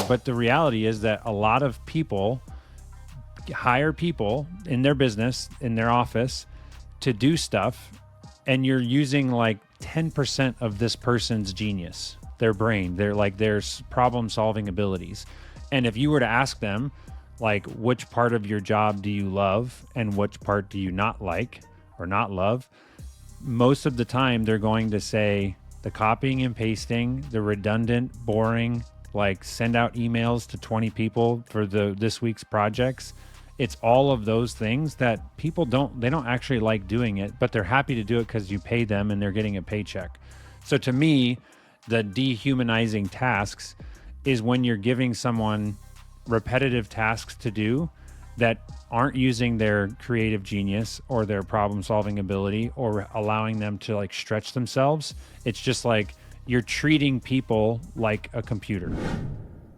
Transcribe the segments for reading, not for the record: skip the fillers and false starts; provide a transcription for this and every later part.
But the reality is that a lot of people hire people in their business, in their office, to do stuff, and you're using like 10% of this person's genius, their brain, their problem solving abilities. And if you were to ask them, like, which part of your job do you love and which part do you not like or not love, most of the time they're going to say the copying and pasting, the redundant, boring, like send out emails to 20 people for this week's projects. It's all of those things that people don't actually like doing it, but they're happy to do it because you pay them and they're getting a paycheck. So to me, the dehumanizing tasks is when you're giving someone repetitive tasks to do that aren't using their creative genius or their problem solving ability or allowing them to like stretch themselves. It's just like you're treating people like a computer.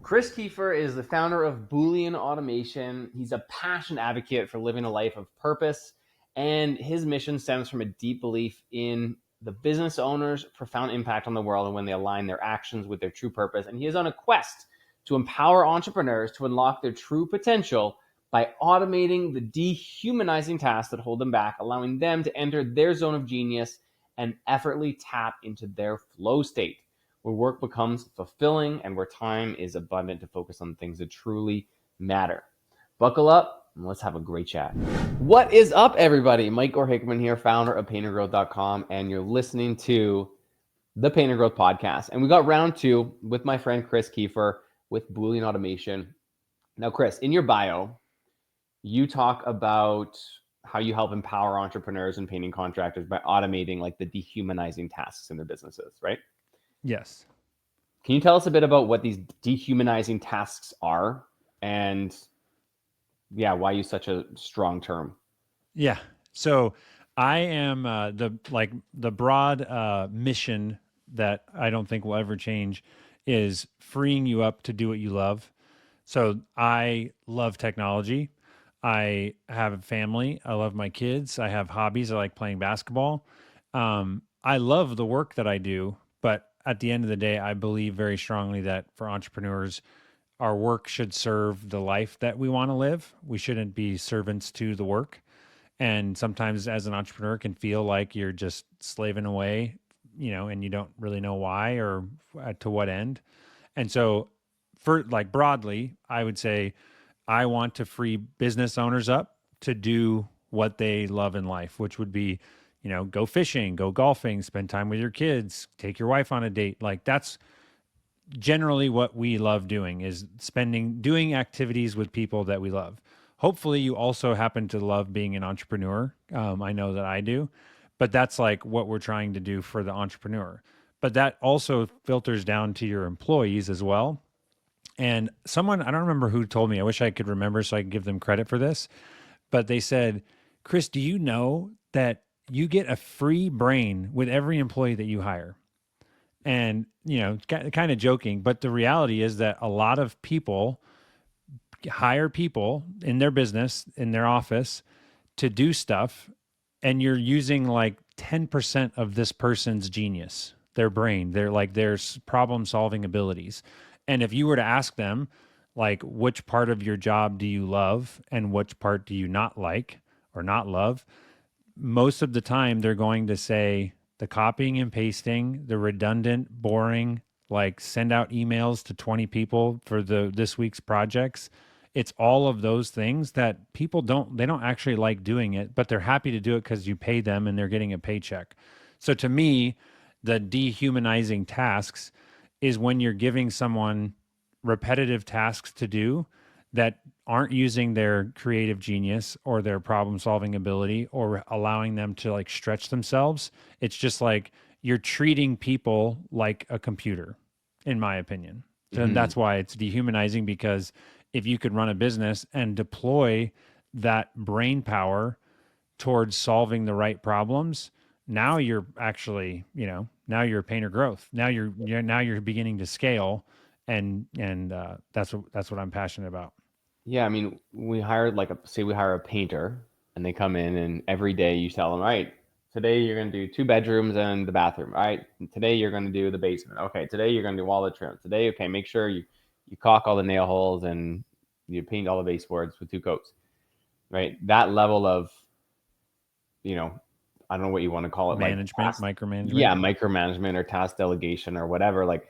Chris Kiefer is the founder of Boolean Automation. He's a passionate advocate for living a life of purpose, and his mission stems from a deep belief in the business owner's profound impact on the world and when they align their actions with their true purpose. And he is on a quest to empower entrepreneurs to unlock their true potential by automating the dehumanizing tasks that hold them back, allowing them to enter their zone of genius and effortlessly tap into their flow state, where work becomes fulfilling and where time is abundant to focus on things that truly matter. Buckle up and let's have a great chat. What is up, everybody? Mike Hickman here, founder of paintergrowth.com, and you're listening to the Painter Growth Podcast. And we got round two with my friend Chris Kiefer with Boolean Automation. Now, Chris, in your bio, you talk about how you help empower entrepreneurs and painting contractors by automating like the dehumanizing tasks in their businesses, right? Yes. Can you tell us a bit about what these dehumanizing tasks are and why you use such a strong term? Yeah. So I am the broad mission that I don't think will ever change is freeing you up to do what you love. So I love technology. I have a family. I love my kids. I have hobbies. I like playing basketball. I love the work that I do, but at the end of the day, I believe very strongly that for entrepreneurs, our work should serve the life that we want to live. We shouldn't be servants to the work. And sometimes as an entrepreneur it can feel like you're just slaving away, and you don't really know why or to what end. And so for like broadly, I would say I want to free business owners up to do what they love in life, which would be, go fishing, go golfing, spend time with your kids, take your wife on a date. Like that's generally what we love doing, is doing activities with people that we love. Hopefully you also happen to love being an entrepreneur. I know that I do, but that's like what we're trying to do for the entrepreneur. But that also filters down to your employees as well. And someone, I don't remember who told me, I wish I could remember so I could give them credit for this, but they said, Chris, do you know that you get a free brain with every employee that you hire? And, kind of joking, but the reality is that a lot of people hire people in their business, in their office, to do stuff, and you're using like 10% of this person's genius, their brain, their problem solving abilities. And if you were to ask them, like, which part of your job do you love and which part do you not like or not love, most of the time they're going to say the copying and pasting, the redundant, boring, like send out emails to 20 people for this week's projects. It's all of those things that people don't actually like doing it, but they're happy to do it because you pay them and they're getting a paycheck. So to me, the dehumanizing tasks is when you're giving someone repetitive tasks to do that aren't using their creative genius or their problem solving ability or allowing them to like stretch themselves. It's just like you're treating people like a computer, in my opinion. And that's why it's dehumanizing, because if you could run a business and deploy that brain power towards solving the right problems, now you're actually, now you're Painter Growth. Now you're beginning to scale, and that's what I'm passionate about. Yeah, I mean, we hire say we hire a painter and they come in and every day you tell them, all right, today you're going to do 2 bedrooms and the bathroom. All right, today you're going to do the basement. Okay, today you're going to do all the trim. Today, okay, make sure you you caulk all the nail holes and you paint all the baseboards with 2 coats, right? That level of, I don't know what you want to call it, like Management, micromanagement. yeah, micromanagement or task delegation or whatever. Like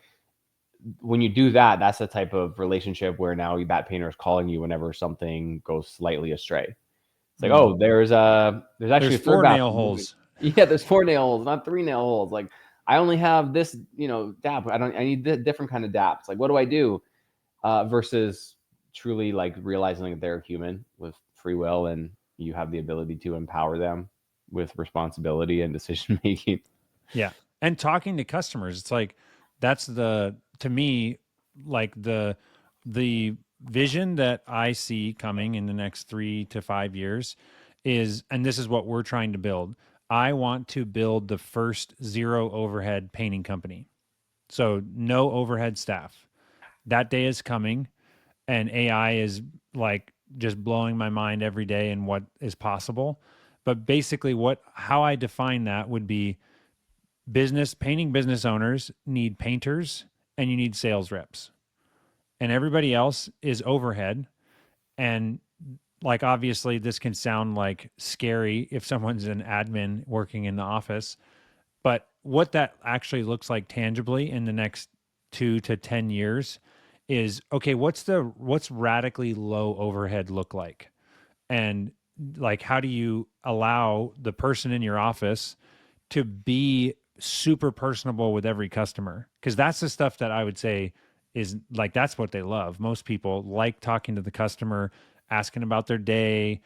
when you do that, that's the type of relationship where now that painter is calling you whenever something goes slightly astray. It's like, Mm. oh, there's actually There's a third 4 nail bathroom. holes. Yeah, there's 4 nail holes, not 3 nail holes. Like I only have this, dap. I need a different kind of dap. It's like, what do I do? Versus truly like realizing that they're human with free will and you have the ability to empower them with responsibility and decision making. Yeah. And talking to customers, it's like that's to me, like the vision that I see coming in the next 3 to 5 years is, and this is what we're trying to build. I want to build the first zero overhead painting company. So no overhead staff. That day is coming, and AI is like just blowing my mind every day and what is possible. But basically how I define that would be painting business owners need painters and you need sales reps. And everybody else is overhead. And like obviously this can sound like scary if someone's an admin working in the office, but what that actually looks like tangibly in the next 2 to 10 years is okay, what's radically low overhead look like? And like how do you allow the person in your office to be super personable with every customer? Because that's the stuff that I would say is like that's what they love. Most people like talking to the customer, asking about their day,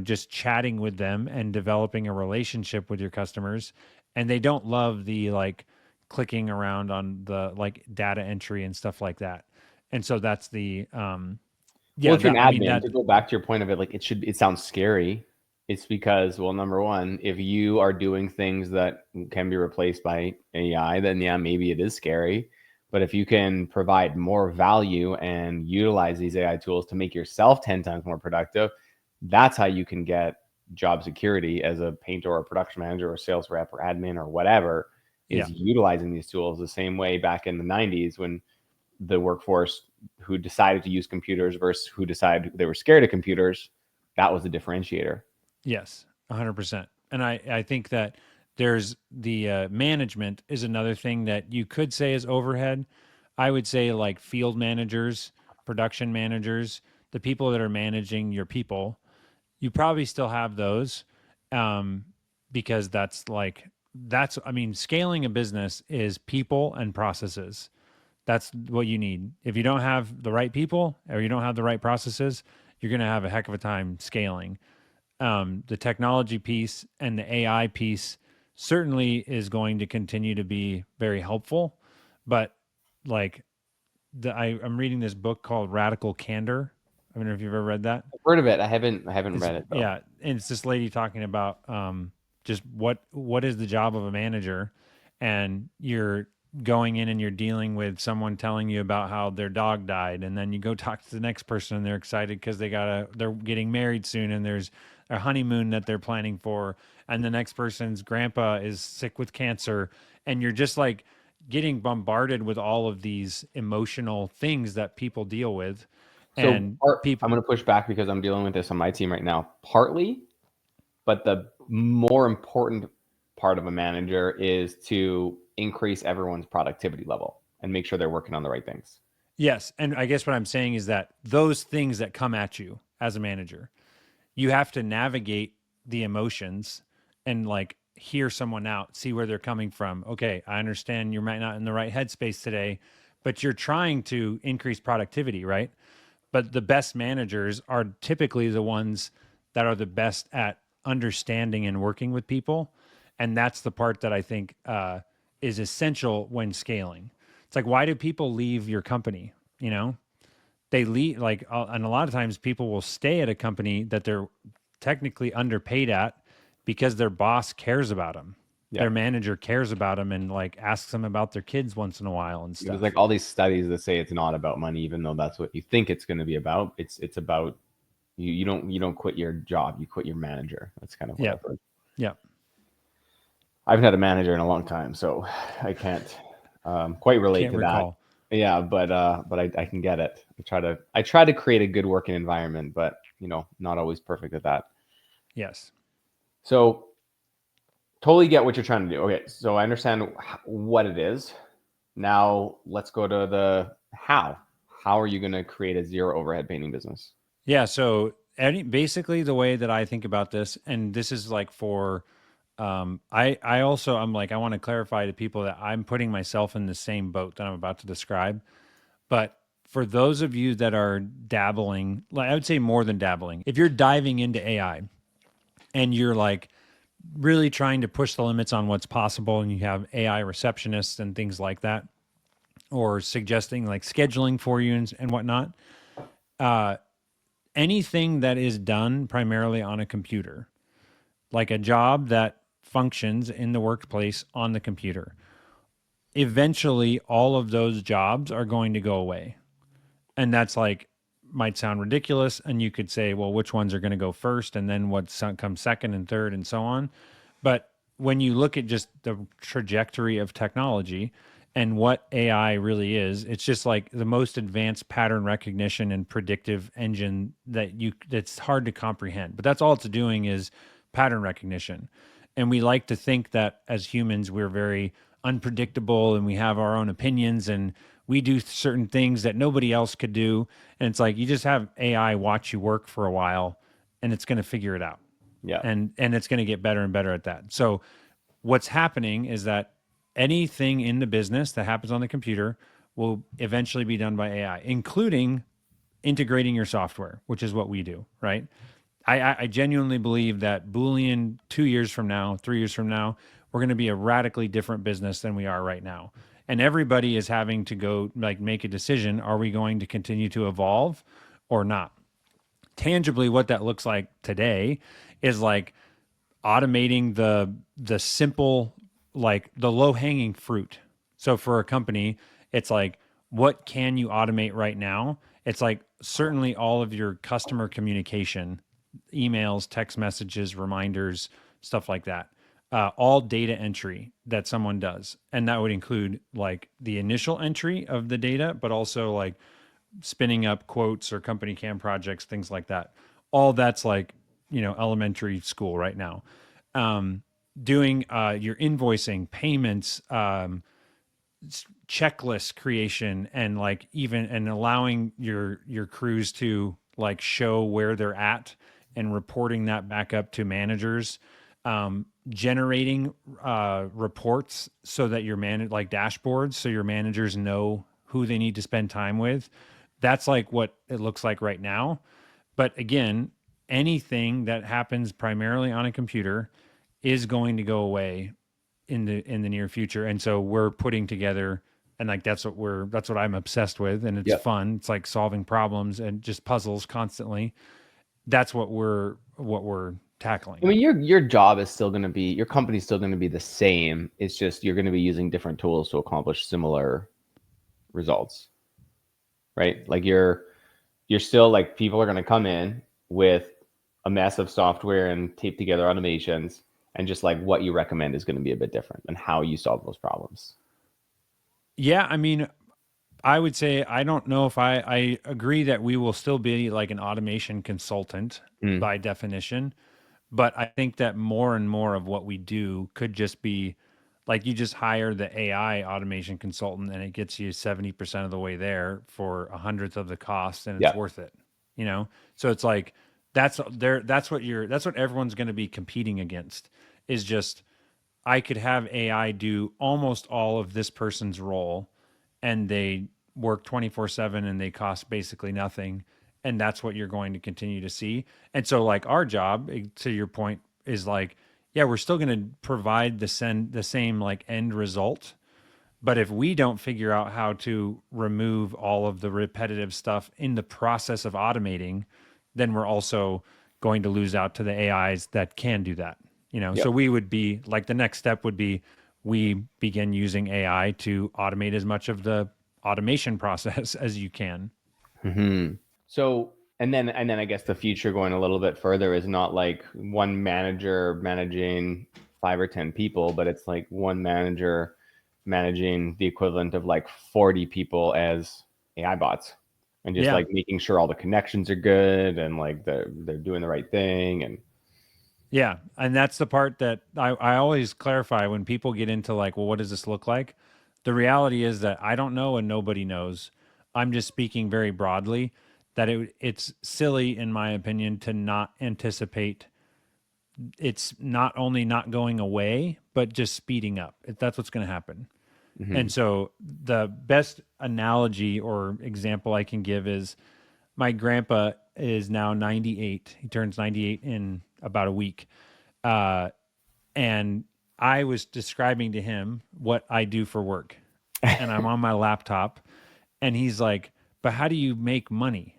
just chatting with them and developing a relationship with your customers. And they don't love the like clicking around on the like data entry and stuff like that. And so that's the Well, yeah, if you're that an I mean admin, that to go back to your point of it, like it sounds scary. It's because, well, number one, if you are doing things that can be replaced by AI, then yeah, maybe it is scary. But if you can provide more value and utilize these AI tools to make yourself 10 times more productive, that's how you can get job security as a painter or a production manager or sales rep or admin or whatever, yeah. is utilizing these tools the same way back in the 90s when the workforce who decided to use computers versus who decided they were scared of computers, that was the differentiator. Yes, 100%. And I think that there's the management is another thing that you could say is overhead. I would say like field managers, production managers, the people that are managing your people, you probably still have those, um, because I mean, scaling a business is people and processes. That's what you need. If you don't have the right people or you don't have the right processes, you're going to have a heck of a time scaling. The technology piece and the AI piece certainly is going to continue to be very helpful. But like I'm reading this book called Radical Candor. I don't know if you've ever read that. I've heard of it. I haven't read it though. Yeah, and it's this lady talking about just what is the job of a manager, and you're going in and you're dealing with someone telling you about how their dog died, and then you go talk to the next person and they're excited because they're getting married soon and there's a honeymoon that they're planning for, and the next person's grandpa is sick with cancer, and you're just like getting bombarded with all of these emotional things that people deal with, So and I'm people. going to push back because I'm dealing with this on my team right now. Partly, but the more important part of a manager is to increase everyone's productivity level and make sure they're working on the right things. Yes. And I guess what I'm saying is that those things that come at you as a manager, you have to navigate the emotions and like hear someone out, see where they're coming from. Okay, I understand you might not in the right headspace today, but you're trying to increase productivity, right? But the best managers are typically the ones that are the best at understanding and working with people. And that's the part that I think is essential when scaling. It's like, why do people leave your company? You know, they leave and a lot of times people will stay at a company that they're technically underpaid at because their boss cares about them. Yeah. Their manager cares about them and like asks them about their kids once in a while and There's stuff. like all these studies that say it's not about money, even though that's what you think it's going to be about. It's about you don't quit your job, you quit your manager. That's kind of what Yeah. I've heard. Yeah. I haven't had a manager in a long time, so I can't quite relate Can't to that. recall. Yeah, but I can get it. I try to create a good working environment, but not always perfect at that. Yes. So totally get what you're trying to do. Okay, so I understand what it is. Now let's go to the how. How are you going to create a zero overhead painting business? Yeah. So basically the way that I think about this, and this is like for, I also, I'm like, I want to clarify to people that I'm putting myself in the same boat that I'm about to describe. But for those of you that are dabbling, like I would say more than dabbling, if you're diving into AI and you're like really trying to push the limits on what's possible and you have AI receptionists and things like that, or suggesting like scheduling for you and whatnot, anything that is done primarily on a computer, like a job that functions in the workplace on the computer, eventually all of those jobs are going to go away. And that's like, might sound ridiculous. And you could say, well, which ones are going to go first and then what comes second and third and so on. But when you look at just the trajectory of technology and what AI really is, it's just like the most advanced pattern recognition and predictive engine that's hard to comprehend. But that's all it's doing is pattern recognition. And we like to think that as humans, we're very unpredictable and we have our own opinions and we do certain things that nobody else could do. And it's like you just have AI watch you work for a while and it's going to figure it out. Yeah. And it's going to get better and better at that. So what's happening is that anything in the business that happens on the computer will eventually be done by AI, including integrating your software, which is what we do, right? I genuinely believe that Boolean 2 years from now, 3 years from now, we're going to be a radically different business than we are right now. And everybody is having to go like make a decision. Are we going to continue to evolve or not? Tangibly, what that looks like today is like automating the simple, like the low hanging fruit. So for a company, it's like, what can you automate right now? It's like certainly all of your customer communication, emails, text messages, reminders, stuff like that. All data entry that someone does. And that would include like the initial entry of the data, but also like spinning up quotes or company cam projects, things like that. All that's like, elementary school right now. Doing your invoicing, payments, checklist creation, and like even and allowing your crews to like show where they're at and reporting that back up to managers. Generating reports so that your like dashboards so your managers know who they need to spend time with. That's like what it looks like right now. But again, anything that happens primarily on a computer is going to go away in the near future. And so we're putting together, and like that's what I'm obsessed with, and it's Yeah. fun. It's like solving problems and just puzzles constantly. That's what we're I tackling. mean, your job is still going to be, your company's still going to be the same. It's just you're going to be using different tools to accomplish similar results, right? Like you're still like people are going to come in with a mess of software and tape together automations, and just like what you recommend is going to be a bit different and how you solve those problems. Yeah, I mean, I would say I don't know if I agree that we will still be like an automation consultant Mm. by definition, but I think that more and more of what we do could just be like you just hire the AI automation consultant and it gets you 70% of the way there for a hundredth of the cost and it's Yeah. worth it. You know? So it's like that's what everyone's going to be competing against is just I could have AI do almost all of this person's role and they work 24/7 and they cost basically nothing. And that's what you're going to continue to see. And so, like, our job, to your point, is like, yeah, we're still going to provide the same like end result. But if we don't figure out how to remove all of the repetitive stuff in the process of automating, then we're also going to lose out to the AIs that can do that. Yep. So we would be like the next step would be we begin using AI to automate as much of the automation process as you can. Hmm. So, and then I guess the future going a little bit further is not like one manager managing 5 or 10 people, but it's like one manager managing the equivalent of like 40 people as AI bots, and just Yeah. like making sure all the connections are good and like they're doing the right thing. And Yeah. And that's the part that I always clarify when people get into like, well, what does this look like? The reality is that I don't know and nobody knows. I'm just speaking very broadly that it's silly, in my opinion, to not anticipate it's not only not going away, but just speeding up. That's what's going to happen. And mhm. so the best analogy or example I can give is my grandpa is now 98. He turns 98 in about a week. Uh, and I was describing to him what I do for work. And I'm on my laptop. And he's like, but how do you make money?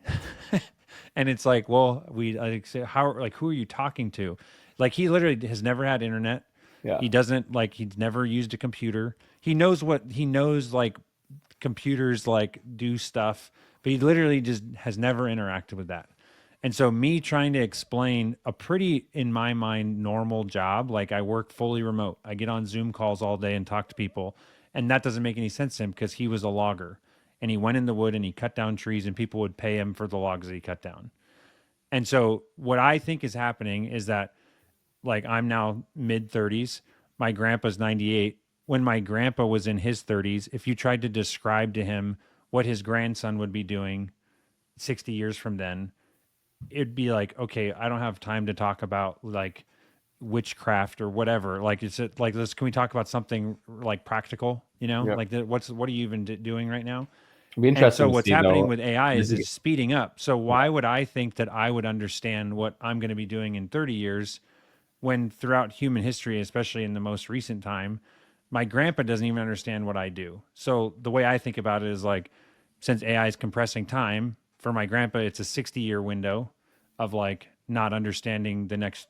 And it's like, well, we like say, how like who are you talking to? Like he literally has never had internet. Yeah. He doesn't like he's never used a computer. He knows like computers like do stuff, but he literally just has never interacted with that. And so me trying to explain a pretty, in my mind, normal job, like I work fully remote. I get on Zoom calls all day and talk to people. And that doesn't make any sense to him because he was a logger and he went in the wood and he cut down trees and people would pay him for the logs that he cut down. And so what I think is happening is that like I'm now mid 30s, my grandpa's 98. When my grandpa was in his 30s, if you tried to describe to him what his grandson would be doing 60 years from then, it'd be like, okay, I don't have time to talk about like witchcraft or whatever. Like, is it like this? Can we talk about something like practical? You know, Yep. like what are you even doing right now? It'll be And interesting so to what's see happening though. with AI This is is, it's speeding up. So yeah. why would I think that I would understand what I'm going to be doing in 30 years when throughout human history, especially in the most recent time, my grandpa doesn't even understand what I do. So the way I think about it is like, since AI is compressing time for my grandpa, it's a 60-year window of like not understanding the next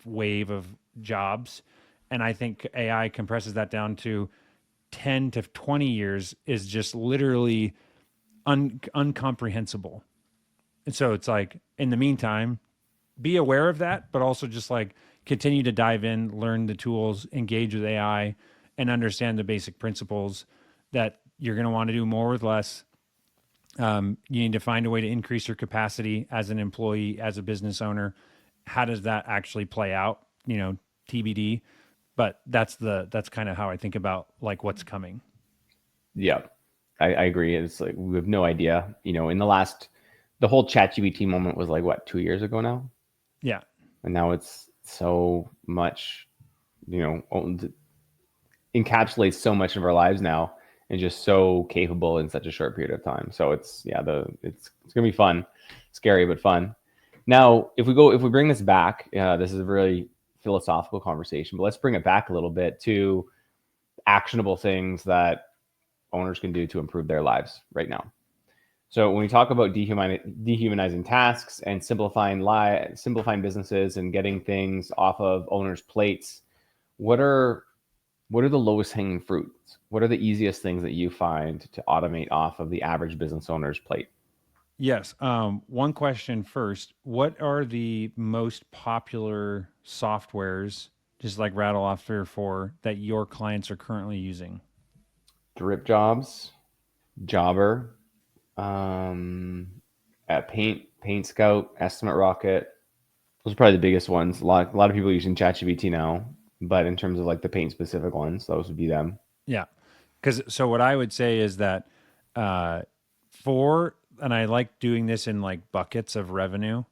wave of jobs. And I think AI compresses that down to 10 to 20 years is just literally uncomprehensible. And so it's like, in the meantime, be aware of that, but also just like continue to dive in, learn the tools, engage with AI, and understand the basic principles that you're going to want to do more with less. You need to find a way to increase your capacity as an employee, as a business owner. How does that actually play out? You know, TBD. But that's kind of how I think about like what's coming. Yeah, I agree. It's like we have no idea. In the whole ChatGPT moment was like what, 2 years ago now, Yeah. and now it's so much. Encapsulates so much of our lives now, and just so capable in such a short period of time. So it's gonna be fun, scary but fun. Now, if we bring this back, this is a really philosophical conversation, but let's bring it back a little bit to actionable things that owners can do to improve their lives right now. So when we talk about dehumanizing tasks and simplifying businesses and getting things off of owners' plates, what are the lowest hanging fruits? What are the easiest things that you find to automate off of the average business owner's plate? Yes. One question first. What are the most popular softwares, just like rattle off 3 or 4, that your clients are currently using? DripJobs, Jobber, um, Paint Scout, Estimate Rocket. Those are probably the biggest ones. A lot of people using ChatGPT now, but in terms of like the paint specific ones, those would be them. Yeah. Because so what I would say is that uh, and I like doing this in like buckets of revenue.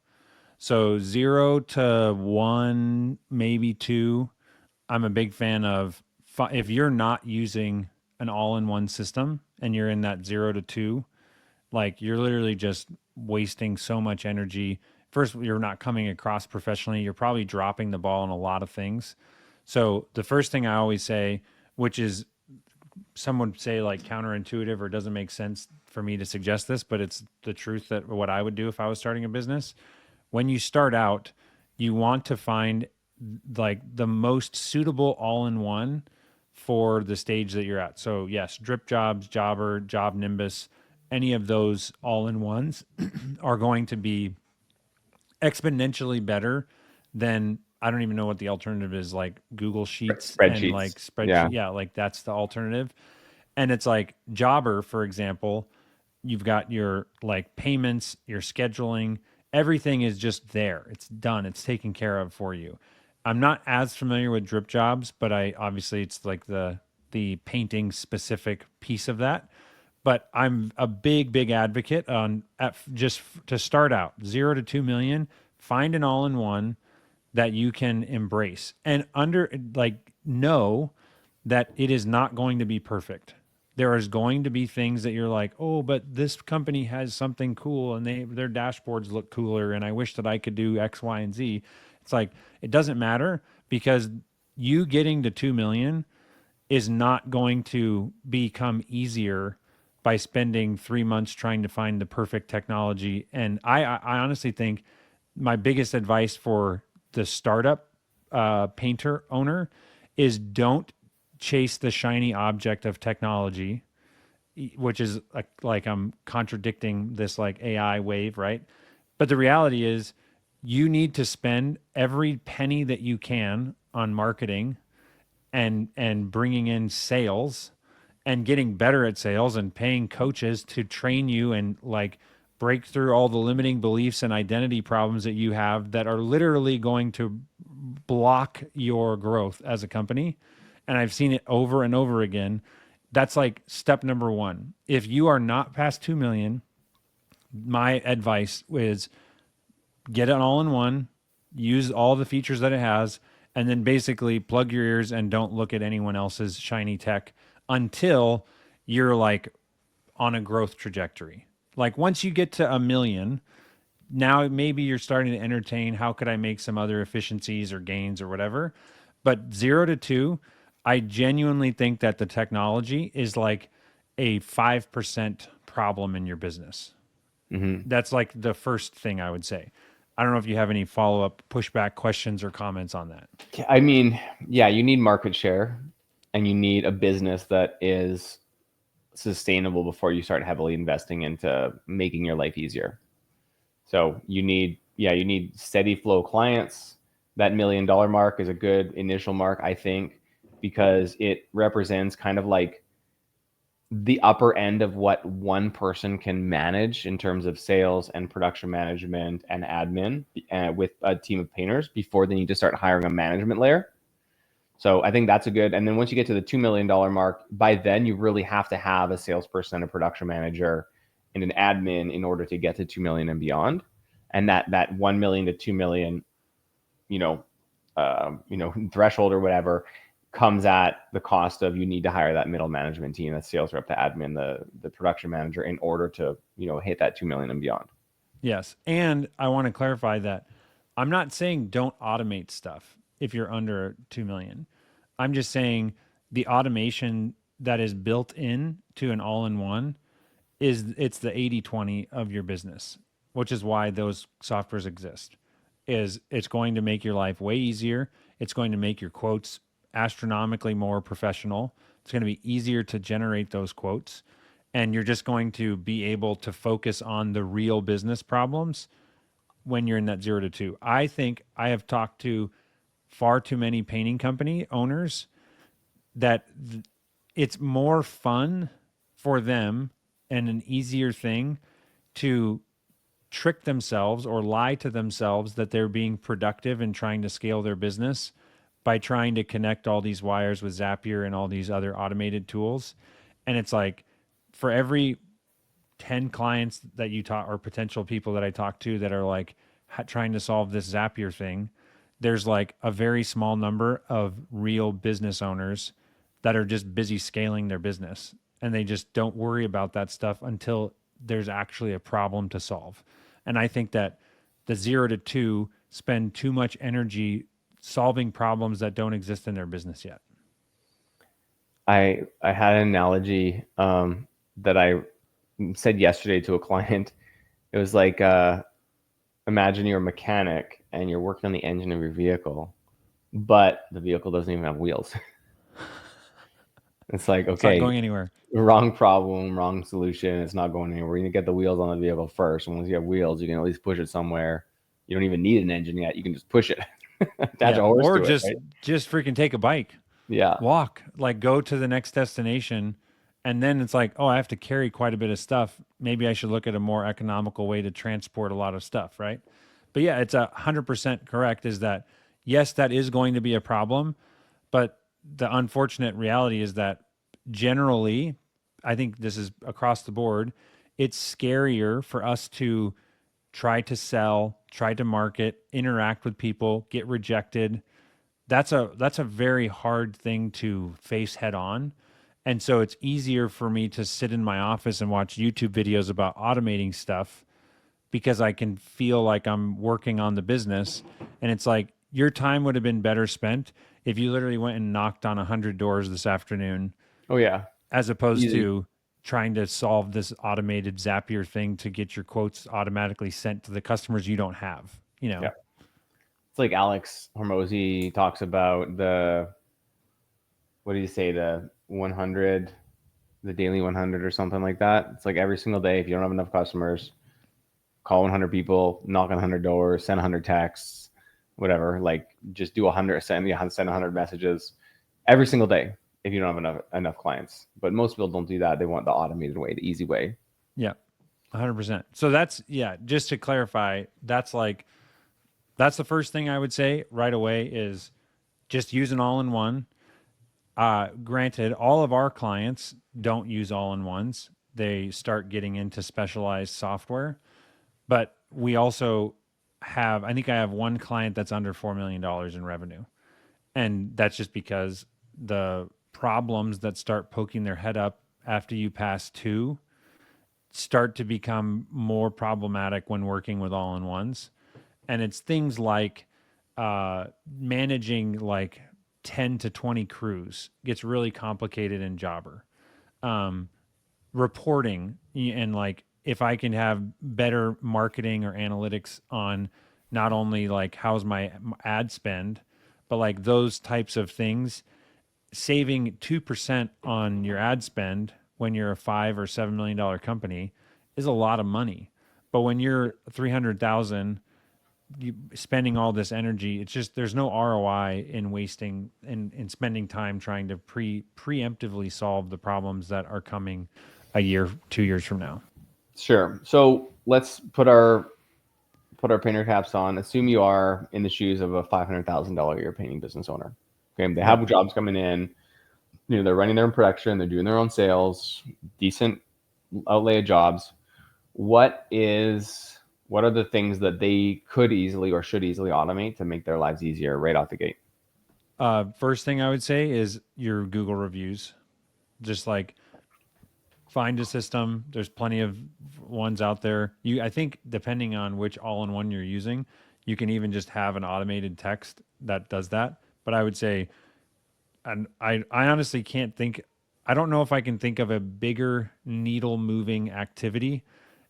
So 0 to 1, maybe 2. I'm a big fan of if you're not using an all-in-one system and you're in that 0 to 2, like you're literally just wasting so much energy. First, you're not coming across professionally. You're probably dropping the ball on a lot of things. So the first thing I always say, which is some would say like counterintuitive or doesn't make sense for me to suggest this, but it's the truth that what I would do if I was starting a business. When you start out, you want to find like the most suitable all-in-one for the stage that you're at. So yes, DripJobs, Jobber, Job Nimbus, any of those all-in-ones are going to be exponentially better than I don't even know what the alternative is, like Google Sheets and Spreadsheets. like spreadsheet. Yeah. Yeah, like that's the alternative. And it's like Jobber, for example, you've got your like payments, your scheduling, everything is just there. It's done. It's taken care of for you. I'm not as familiar with DripJobs, but I obviously it's like the painting specific piece of that. But I'm a big advocate on just to start out 0 to 2 million, find an all in one that you can embrace and under like know that it is not going to be perfect. There is going to be things that you're like, oh, but this company has something cool and their dashboards look cooler and I wish that I could do X, Y, and Z. It's like it doesn't matter because you getting to 2 million is not going to become easier by spending 3 months trying to find the perfect technology. And I honestly think my biggest advice for the startup painter owner is don't chase the shiny object of technology, which is like I'm contradicting this like AI wave, right? But the reality is you need to spend every penny that you can on marketing and bringing in sales and getting better at sales and paying coaches to train you and like break through all the limiting beliefs and identity problems that you have that are literally going to block your growth as a company. And I've seen it over and over again. That's like step number one. If you are not past 2 million, my advice is get it all in one, use all the features that it has, and then basically plug your ears and don't look at anyone else's shiny tech until you're like on a growth trajectory. Like once you get to 1 million, now maybe you're starting to entertain how could I make some other efficiencies or gains or whatever. But 0 to 2, I genuinely think that the technology is like a 5% problem in your business. Mm-hmm. That's like the first thing I would say. I don't know if you have any follow up, pushback, questions, or comments on that. I mean, yeah, you need market share and you need a business that is sustainable before you start heavily investing into making your life easier. So you need steady flow clients. That $1 million mark is a good initial mark, I think, because it represents kind of like the upper end of what one person can manage in terms of sales and production management and admin with a team of painters before they need to start hiring a management layer. So I think that's a good. And then once you get to the $2 million mark, by then you really have to have a salesperson, a production manager, and an admin in order to get to 2 million and beyond. And that 1 million to 2 million, threshold or whatever comes at the cost of you need to hire that middle management team, that sales rep, the admin, the production manager, in order to hit that 2 million and beyond. Yes. And I want to clarify that I'm not saying don't automate stuff if you're under 2 million. I'm just saying the automation that is built in to an all-in-one it's the 80/20 of your business, which is why those softwares exist. Is it's going to make your life way easier. It's going to make your quotes astronomically more professional. It's going to be easier to generate those quotes and you're just going to be able to focus on the real business problems when you're in that 0 to 2. I think I have talked to far too many painting company owners that it's more fun for them and an easier thing to trick themselves or lie to themselves that they're being productive and trying to scale their business by trying to connect all these wires with Zapier and all these other automated tools. And it's like for every 10 clients that you talk or potential people that I talk to that are like trying to solve this Zapier thing, there's like a very small number of real business owners that are just busy scaling their business and they just don't worry about that stuff until there's actually a problem to solve. And I think that the 0 to 2 spend too much energy solving problems that don't exist in their business yet. I had an analogy that I said yesterday to a client. It was like, imagine you're a mechanic and you're working on the engine of your vehicle, but the vehicle doesn't even have wheels. It's like, It's not okay, going anywhere. wrong problem, wrong solution. It's not going anywhere. You need to get the wheels on the vehicle first. And once you have wheels, you can at least push it somewhere. You don't even need an engine yet. You can just push it. Attach a Yeah. horse Or to it, right? just freaking take a bike, Yeah. walk, like go to the next destination. And then it's like, oh, I have to carry quite a bit of stuff. Maybe I should look at a more economical way to transport a lot of stuff, right? But yeah, it's 100% correct. Is that yes, that is going to be a problem, but the unfortunate reality is that generally, I think this is across the board. It's scarier for us to try to sell, try to market, interact with people, get rejected. That's a very hard thing to face head on. And so it's easier for me to sit in my office and watch YouTube videos about automating stuff because I can feel like I'm working on the business. And it's like your time would have been better spent if you literally went and knocked on 100 doors this afternoon Oh yeah. as opposed Easy. to trying to solve this automated Zapier thing to get your quotes automatically sent to the customers you don't have, you know? Yeah. It's like Alex Hormozy talks about what do you say, the 100, the daily 100 or something like that. It's like every single day, if you don't have enough customers, call 100 people, knock on 100 doors, send 100 texts, whatever. Like just do 100, send 100 messages every single day if you don't have enough clients. But most people don't do that. They want the automated way, the easy way. Yeah, 100%. So that's, yeah, just to clarify, that's the first thing I would say right away is just use an all in one. Granted, all of our clients don't use all in ones, they start getting into specialized software. But we also have, I think I have one client that's under $4 million in revenue. And that's just because the problems that start poking their head up after you pass two start to become more problematic when working with all in ones. And it's things like managing like 10 to 20 crews gets really complicated in Jobber. Reporting and like if I can have better marketing or analytics on not only like how's my ad spend, but like those types of things, saving 2% on your ad spend when you're a $5 or $7 million company is a lot of money. But when you're 300,000, you spending all this energy, it's just there's no ROI in wasting in spending time trying to preemptively solve the problems that are coming a year, 2 years from now. Sure. So let's put our painter caps on. Assume you are in the shoes of a $500,000 a year painting business owner. Okay, they have Yep. jobs coming in. You know, they're running their own production. They're doing their own sales. Decent outlay of jobs. What are the things that they could easily or should easily automate to make their lives easier right out the gate? First thing I would say is your Google reviews. Just like find a system. There's plenty of ones out there. I think depending on which all-in-one you're using, you can even just have an automated text that does that. But I would say, and I honestly can't think. I don't know if I can think of a bigger needle moving activity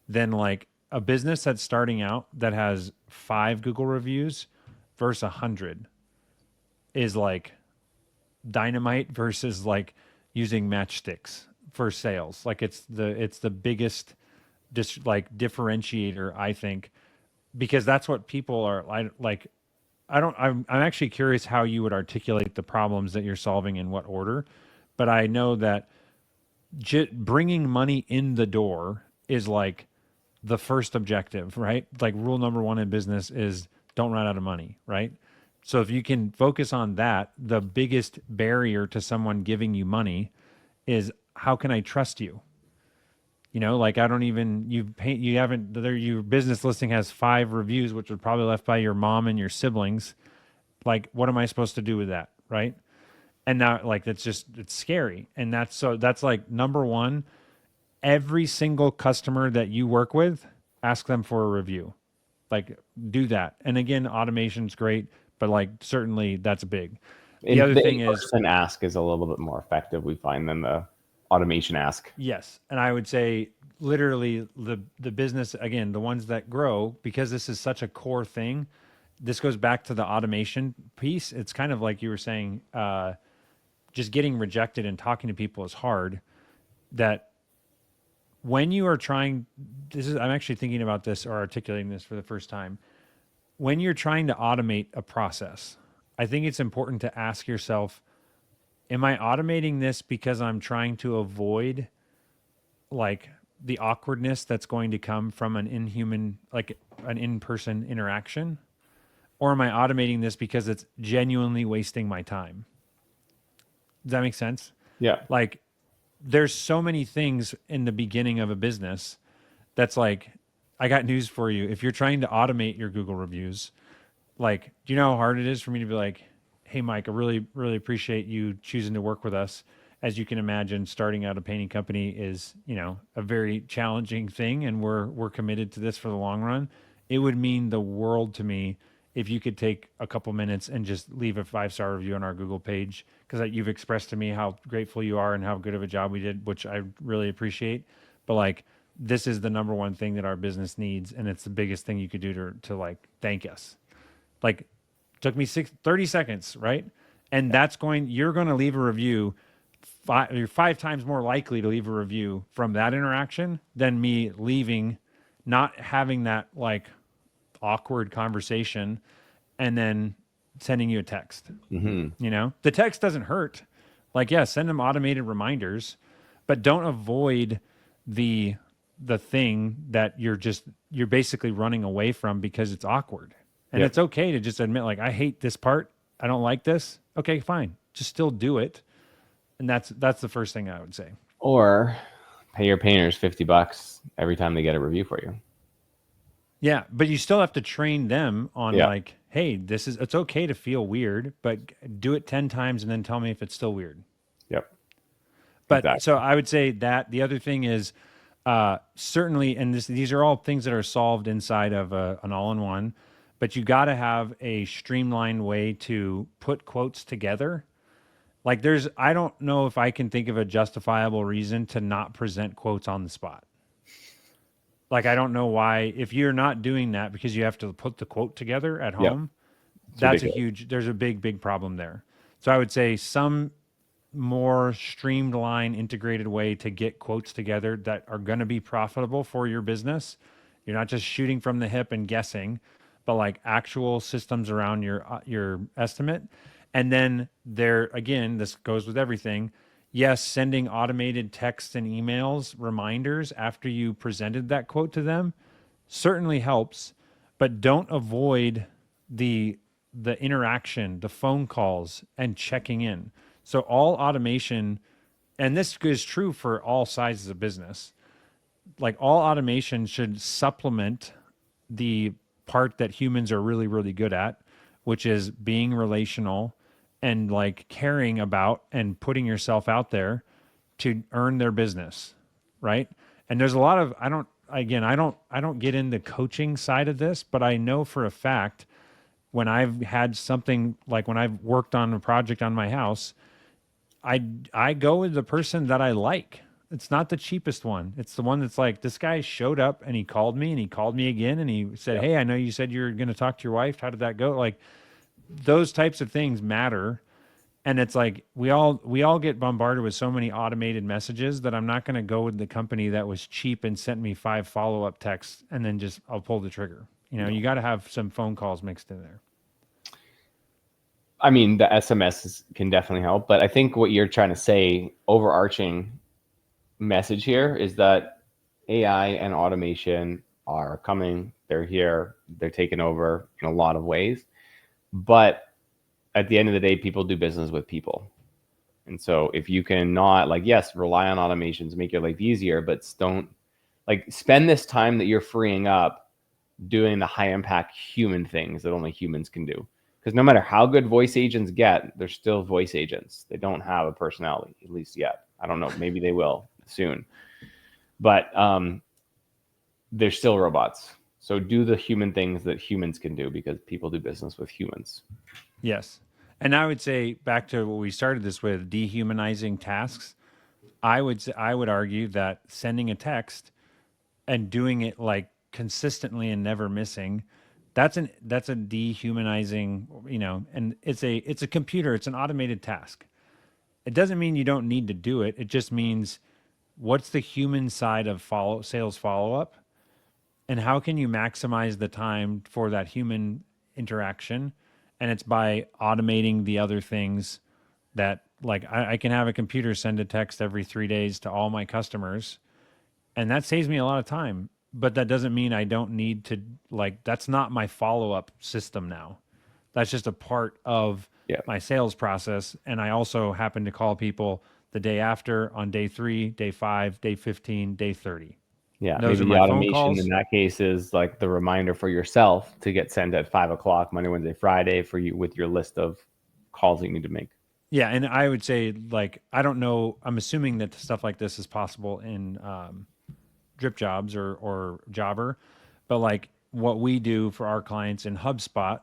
than like a business that's starting out that has 5 Google reviews versus 100 is like dynamite versus like using matchsticks for sales. Like it's the biggest like differentiator, I think, because that's what people are like. I'm actually curious how you would articulate the problems that you're solving in what order, but I know that bringing money in the door is like the first objective, right? Like rule number one in business is don't run out of money, right? So if you can focus on that, the biggest barrier to someone giving you money is how can I trust you? You know, like I don't even you haven't your business listing has 5 reviews, which were probably left by your mom and your siblings. Like, what am I supposed to do with that, right? And now, like, it's scary, and that's like number one. Every single customer that you work with, ask them for a review. Like, do that. And again, automation's great, but like certainly that's big. The And other the thing is in-person ask is a little bit more effective, we find, than the automation ask. yes, and I would say literally the business again, the ones that grow because this is such a core thing. This goes back to the automation piece. It's kind of like you were saying, just getting rejected and talking to people is hard. That when you are trying, I'm actually thinking about this or articulating this for the first time. when you're trying to automate a process, I think it's important to ask yourself, am I automating this because I'm trying to avoid like the awkwardness that's going to come from an inhuman, like an in-person interaction? Or am I automating this because it's genuinely wasting my time? Does that make sense? Yeah. Like, there's so many things in the beginning of a business that's like, I got news for you. If you're trying to automate your Google reviews, like, do you know how hard it is for me to be like, hey, Mike, I really, really appreciate you choosing to work with us. As you can imagine, starting out a painting company is, a very challenging thing, and we're committed to this for the long run. It would mean the world to me if you could take a couple minutes and just leave a 5-star review on our Google page, because you've expressed to me how grateful you are and how good of a job we did, which I really appreciate. But like, this is the number one thing that our business needs, and it's the biggest thing you could do to like thank us. Like, took me 30 seconds, right? And you're going to leave a review. You're 5 times more likely to leave a review from that interaction than me leaving, not having that like awkward conversation and then sending you a text. The text doesn't hurt. Like, yeah, send them automated reminders, but don't avoid the thing that you're basically running away from because it's awkward. And Yep. it's okay to just admit, like, I hate this part. I don't like this. Okay, fine. Just still do it. And that's the first thing I would say. Or pay your painters $50 every time they get a review for you. Yeah, but you still have to train them on Yeah. like, hey, it's okay to feel weird, but do it 10 times and then tell me if it's still weird. Yep. But so Exactly. I would say that the other thing is certainly, and these are all things that are solved inside of an all-in-one, but you got to have a streamlined way to put quotes together. Like, I don't know if I can think of a justifiable reason to not present quotes on the spot. Like, I don't know why, if you're not doing that because you have to put the quote together at Yep. home, It's ridiculous. there's a big problem there. So I would say some more streamlined, integrated way to get quotes together that are going to be profitable for your business. You're not just shooting from the hip and guessing, but like actual systems around your estimate. And then again, this goes with everything. Yes, sending automated texts and emails reminders after you presented that quote to them certainly helps, but don't avoid the interaction, the phone calls, and checking in. So all automation, and this is true for all sizes of business, like all automation should supplement the part that humans are really, really good at, which is being relational and like caring about and putting yourself out there to earn their business, right? And there's a lot of I don't get into coaching side of this, but I know for a fact when I've had something like when I've worked on a project on my house, I go with the person that I like. It's not the cheapest one. It's the one that's like, this guy showed up and he called me and he called me again and he said, Yep. "Hey, I know you said you're going to talk to your wife. How did that go?" Like, those types of things matter. And it's like we all get bombarded with so many automated messages that I'm not going to go with the company that was cheap and sent me 5 follow-up texts and then just I'll pull the trigger. No. You got to have some phone calls mixed in there. I mean, the SMS can definitely help, but I think what you're trying to say, overarching message here, is that AI and automation are coming. They're here. They're taking over in a lot of ways. But at the end of the day, people do business with people. And so if you can not, like, yes, rely on automation to make your life easier, but don't like spend this time that you're freeing up doing the high impact human things that only humans can do. Because no matter how good voice agents get, they're still voice agents. They don't have a personality, at least yet. I don't know. Maybe they will soon. But they're still robots. So do the human things that humans can do, because people do business with humans. Yes. And I would say back to what we started this with, dehumanizing tasks. I would argue that sending a text and doing it like consistently and never missing, that's a dehumanizing, and it's a computer, it's an automated task. It doesn't mean you don't need to do it. It just means, what's the human side of sales follow up? And how can you maximize the time for that human interaction? And it's by automating the other things that, like, I can have a computer send a text every 3 days to all my customers, and that saves me a lot of time. But that doesn't mean I don't need to, like, that's not my follow up system now. That's just a part of Yeah. my sales process. And I also happen to call people the day after, on day 3, day 5, day 15, day 30. Yeah, Those maybe are the my phone automation in calls. that case is like the reminder for yourself to get sent at 5 o'clock Monday, Wednesday, Friday for you with your list of calls that you need to make. Yeah, and I would say, like, I don't know. I'm assuming that stuff like this is possible in DripJobs or Jobber, but like what we do for our clients in HubSpot,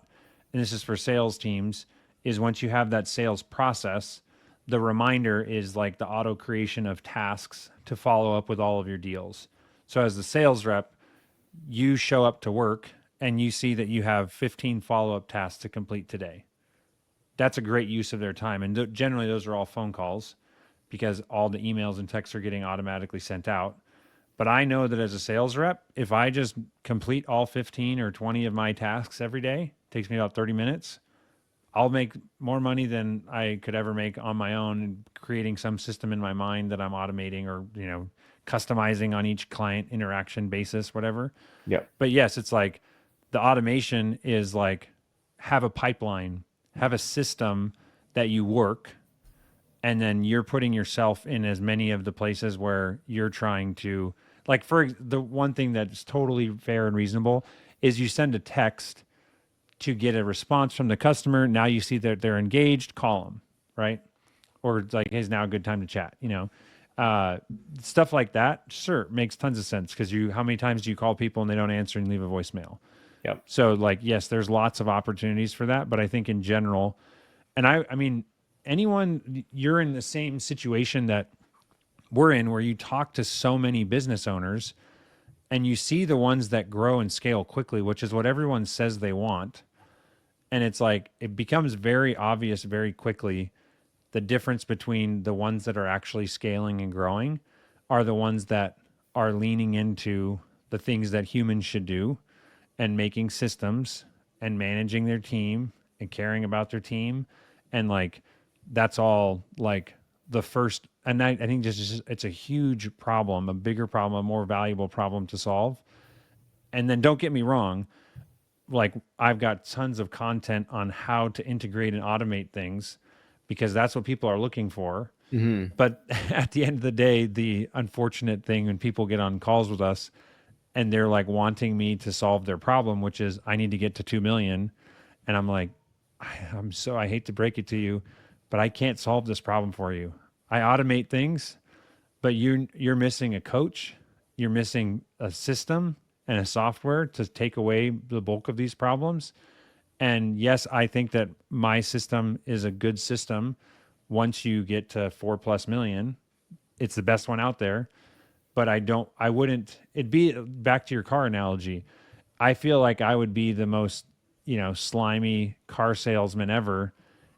and this is for sales teams, is once you have that sales process, the reminder is like the auto creation of tasks to follow up with all of your deals. So as the sales rep, you show up to work and you see that you have 15 follow up tasks to complete today. That's a great use of their time. And generally, those are all phone calls because all the emails and texts are getting automatically sent out. But I know that as a sales rep, if I just complete all 15 or 20 of my tasks every day, it takes me about 30 minutes, I'll make more money than I could ever make on my own, and creating some system in my mind that I'm automating or, customizing on each client interaction basis, whatever. Yep. But yes, it's like the automation is like, have a pipeline, have a system that you work, and then you're putting yourself in as many of the places where you're trying to, like, for the one thing that's totally fair and reasonable is you send a text to get a response from the customer. Now you see that they're engaged, call them, right? Or it's like, hey, is now a good time to chat, uh, stuff like that. Sure, makes tons of sense because how many times do you call people and they don't answer and leave a voicemail? Yep. So, like, yes, there's lots of opportunities for that, but I think in general, and I mean, anyone, you're in the same situation that we're in, where you talk to so many business owners and you see the ones that grow and scale quickly, which is what everyone says they want. And it's like, it becomes very obvious very quickly, the difference between the ones that are actually scaling and growing are the ones that are leaning into the things that humans should do, and making systems and managing their team and caring about their team. And like, that's all like the first. And I think just it's a huge problem, a bigger problem, a more valuable problem to solve. And then don't get me wrong, like, I've got tons of content on how to integrate and automate things because that's what people are looking for. Mm-hmm. But at the end of the day, the unfortunate thing when people get on calls with us and they're like wanting me to solve their problem, which is, I need to get to 2 million. And I'm like, I hate to break it to you, but I can't solve this problem for you. I automate things, but you're missing a coach. You're missing a system and a software to take away the bulk of these problems. And yes, I think that my system is a good system. Once you get to 4+ million, it's the best one out there. But I wouldn't, it'd be back to your car analogy. I feel like I would be the most, slimy car salesman ever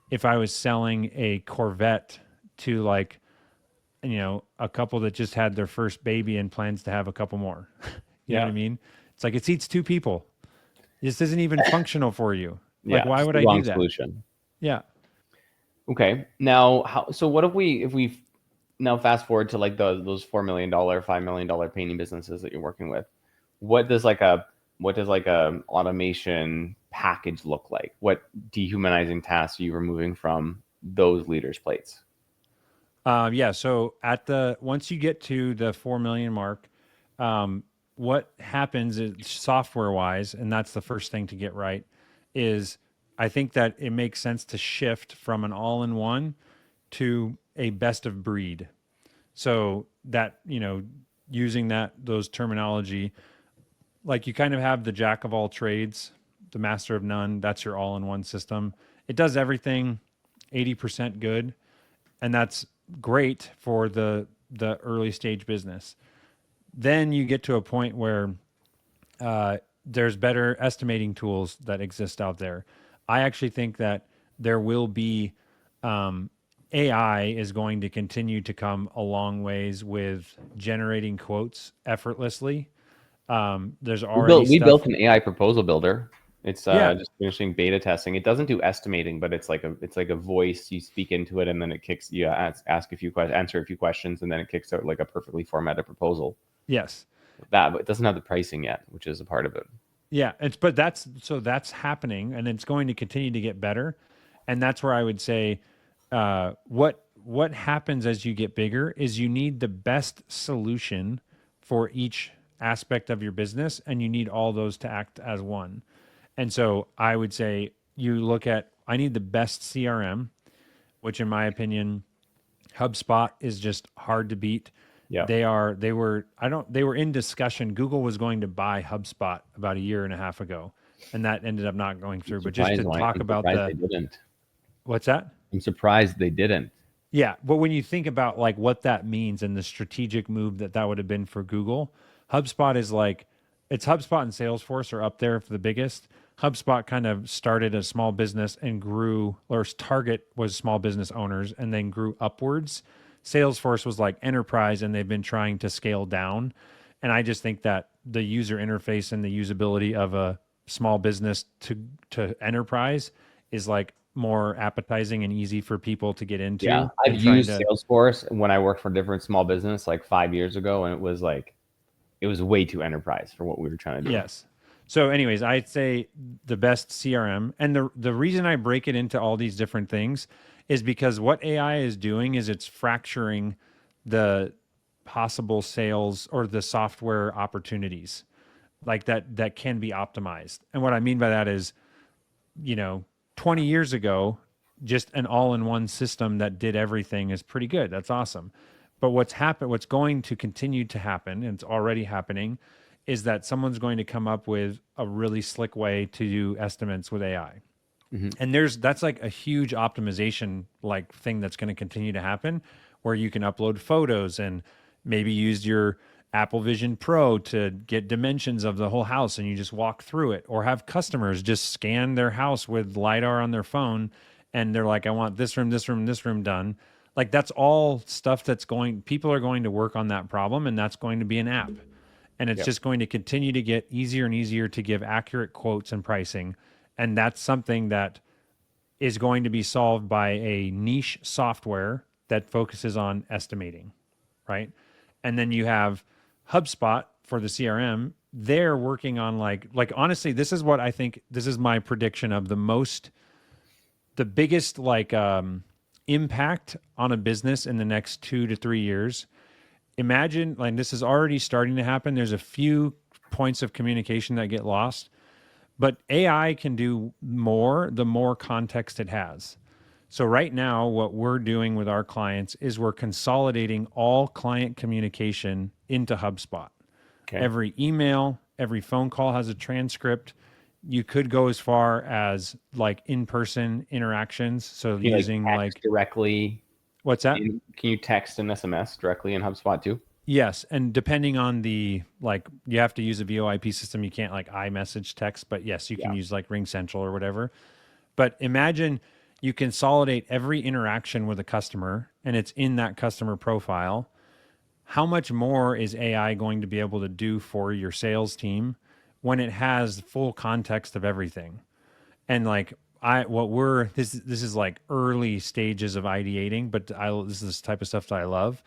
if I was selling a Corvette to, like, a couple that just had their first baby and plans to have a couple more. You know what Yeah. I mean? It's like, it seats two people. This isn't even functional for you. Like, Yeah. why It's would the I do wrong that? solution. Yeah. Okay. Now, so what if we now fast forward to like those $4 million, $5 million painting businesses that you're working with? What does like a automation package look like? What dehumanizing tasks are you removing from those leaders' plates? Yeah. So once you get to the 4 million mark, what happens is, software wise, and that's the first thing to get right, is I think that it makes sense to shift from an all in one to a best of breed. So that, using those terminology, like, you kind of have the jack of all trades, the master of none. That's your all in one system. It does everything 80% good. And that's great for the early stage business. Then you get to a point where there's better estimating tools that exist out there. I actually think that there will be, AI is going to continue to come a long ways with generating quotes effortlessly. There's We already built we stuff. built an AI proposal builder. It's Yeah. just finishing beta testing. It doesn't do estimating, but it's like a voice. You speak into it, and then it kicks. You ask a few questions, answer a few questions, and then it kicks out like a perfectly formatted proposal. Yes. But it doesn't have the pricing yet, which is a part of it. Yeah. But that's happening, and it's going to continue to get better. And that's where I would say, what happens as you get bigger is you need the best solution for each aspect of your business, and you need all those to act as one. And so I would say you look at, I need the best CRM, which in my opinion, HubSpot is just hard to beat. Yeah, They were in discussion. Google was going to buy HubSpot about a year and a half ago, and that ended up not going through. But just to talk I'm about surprised they didn't. what's that? I'm surprised they didn't. Yeah, but when you think about like what that means and the strategic move that would have been for Google, HubSpot is like, it's HubSpot and Salesforce are up there for the biggest. HubSpot kind of started a small business and grew, or its target was small business owners and then grew upwards. Salesforce was like enterprise and they've been trying to scale down. And I just think that the user interface and the usability of a small business to enterprise is like more appetizing and easy for people to get Yeah, into I've than trying used to. Salesforce when I worked for a different small business like 5 years ago, and it was way too enterprise for what we were trying to do. Yes. So, anyways, I'd say the best CRM, and the reason I break it into all these different things is because what AI is doing is it's fracturing the possible sales or the software opportunities like that can be optimized. And what I mean by that is, you know, 20 years ago, just an all-in-one system that did everything is pretty good. That's awesome. But what's going to continue to happen, and it's already happening, is that someone's going to come up with a really slick way to do estimates with AI. Hmm. And that's like a huge optimization like thing that's going to continue to happen where you can upload photos and maybe use your Apple Vision Pro to get dimensions of the whole house and you just walk through it, or have customers just scan their house with lidar on their phone and they're like, I want this room, this room, this room done. Like that's all stuff people are going to work on that problem, and that's going to be an app. And it's Yeah. just going to continue to get easier and easier to give accurate quotes and pricing. And that's something that is going to be solved by a niche software that focuses on estimating, right? And then you have HubSpot for the CRM. They're working on like honestly, this is what I think, this is my prediction of the biggest impact on a business in the next 2 to 3 years. Imagine, like, this is already starting to happen. There's a few points of communication that get lost, but AI can do more the more context it has. So right now, what we're doing with our clients is we're consolidating all client communication into HubSpot. Okay. Every email, every phone call has a transcript. You could go as far as like in-person interactions. So Can you like using text like, directly what's that? can you text an SMS directly in HubSpot too? Yes, and depending on the like, you have to use a VoIP system. You can't like iMessage text, but yes, you can Yeah. use like Ring Central or whatever. But imagine you consolidate every interaction with a customer, and it's in that customer profile. How much more is AI going to be able to do for your sales team when it has full context of everything? And like this is like early stages of ideating, but this is the type of stuff that I love,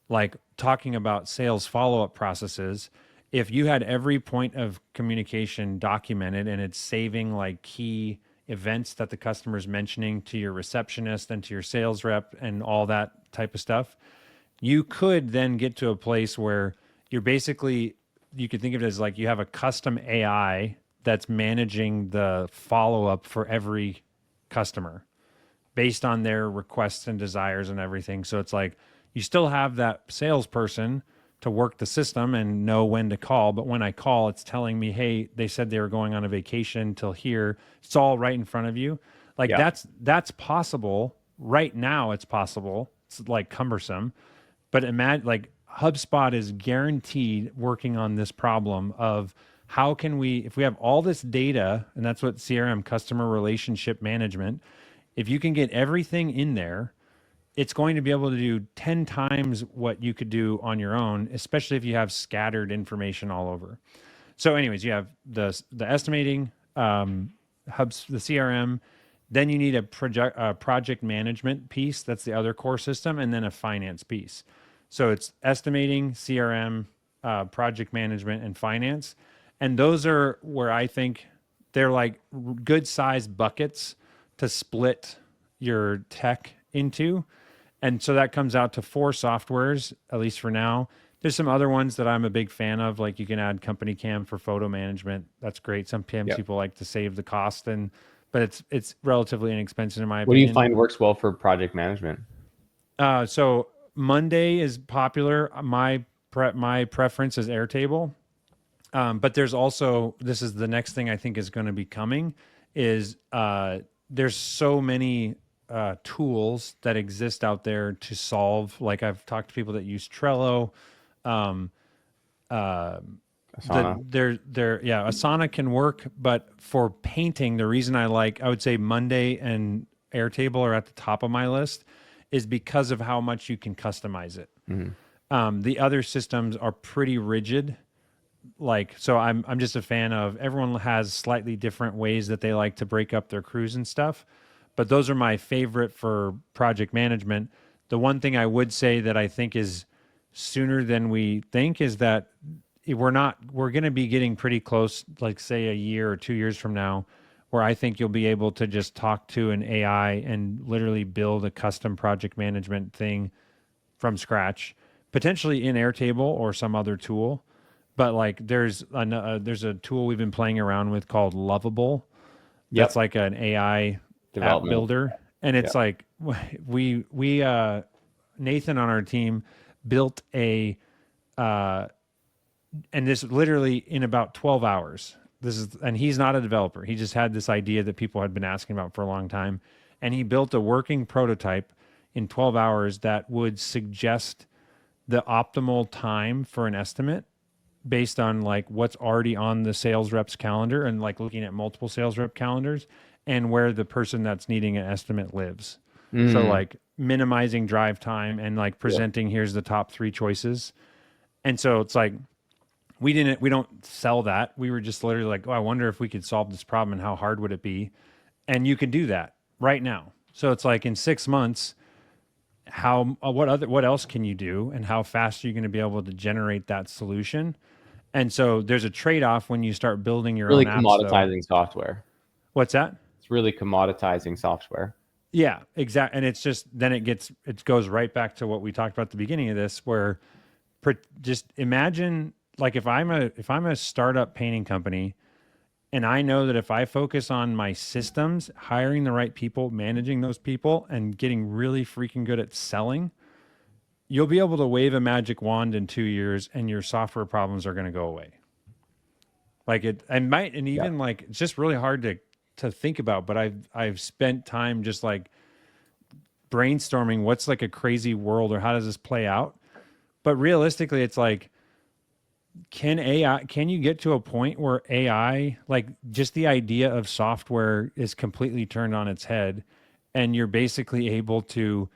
like talking about sales follow-up processes. If you had every point of communication documented and it's saving like key events that the customer's mentioning to your receptionist and to your sales rep and all that type of stuff, you could then get to a place where you're basically, you could think of it as like you have a custom AI that's managing the follow-up for every customer based on their requests and desires and everything. So it's like you still have that salesperson to work the system and know when to call, but when I call, it's telling me, hey, they said they were going on a vacation till here. It's all right in front of you. Like Yeah. that's possible right now. It's possible. It's like cumbersome, but imagine like HubSpot is guaranteed working on this problem of how can we, if we have all this data, and that's what CRM, customer relationship management, if you can get everything in there, it's going to be able to do 10 times what you could do on your own, especially if you have scattered information all over. So, anyways, you have the estimating, hubs, the CRM. Then you need project management piece. That's the other core system, and then a finance piece. So it's estimating, CRM, project management, and finance. And those are where I think they're like good sized buckets to split your tech into. And so that comes out to 4 softwares, at least for now. There's some other ones that I'm a big fan of, like you can add Company Cam for photo management. That's great. Sometimes Yep. people like to save the cost, but it's relatively inexpensive in my What do you opinion. find works well for project management? So Monday is popular. My preference is Airtable. But there's also, this is the next thing I think is going to be coming, is there's so many tools that exist out there to solve. Like I've talked to people that use Trello. Um, Asana. Asana can work, but for painting, the reason I would say Monday and Airtable are at the top of my list is because of how much you can customize it. The other systems are pretty rigid. Like, so I'm just a fan of, everyone has slightly different ways that they like to break up their crews and stuff, but those are my favorite for project management. The one thing I would say that I think is sooner than we think is that we're going to be getting pretty close, like say a year or 2 years from now, where I think you'll be able to just talk to an AI and literally build a custom project management thing from scratch, potentially in Airtable or some other tool. But like there's a tool we've been playing around with called Lovable. That's Yep. like an AI app Development. builder, and it's Yep. like we Nathan on our team built and this literally in about 12 hours. And he's not a developer. He just had this idea that people had been asking about for a long time, and he built a working prototype in 12 hours that would suggest the optimal time for an estimate based on like what's already on the sales rep's calendar, and like looking at multiple sales rep calendars and where the person that's needing an estimate lives. So like minimizing drive time and like presenting, here's the top 3 choices. And so it's like, we don't sell that. We were just literally like, oh, I wonder if we could solve this problem and how hard would it be? And you can do that right now. So it's like in 6 months, what else can you do, and how fast are you going to be able to generate that solution? And so there's a trade-off when you start building your Really own apps, though. commoditizing software. What's that? It's really commoditizing software. Yeah, exactly. And it's just, then it goes right back to what we talked about at the beginning of this, where just imagine like if I'm a startup painting company, and I know that if I focus on my systems, hiring the right people, managing those people, and getting really freaking good at selling, you'll be able to wave a magic wand in 2 years and your software problems are going to go away. Like and even like, it's just really hard to think about, but I've spent time just like brainstorming what's like a crazy world, or how does this play out? But realistically, it's like, can you get to a point where AI, like just the idea of software is completely turned on its head, and you're basically able to